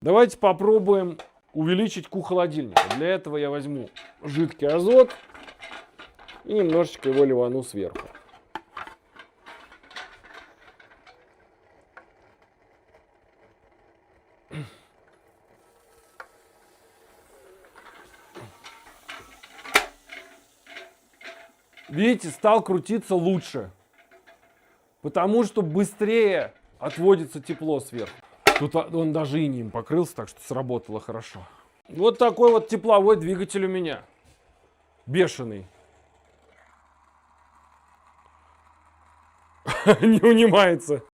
Давайте попробуем увеличить Q холодильника. Для этого я возьму жидкий азот и немножечко его ливану сверху. Видите, стал крутиться лучше, потому что быстрее отводится тепло сверху. Тут он даже инеем покрылся, так что сработало хорошо. Вот такой вот тепловой двигатель у меня. Бешеный. Не унимается.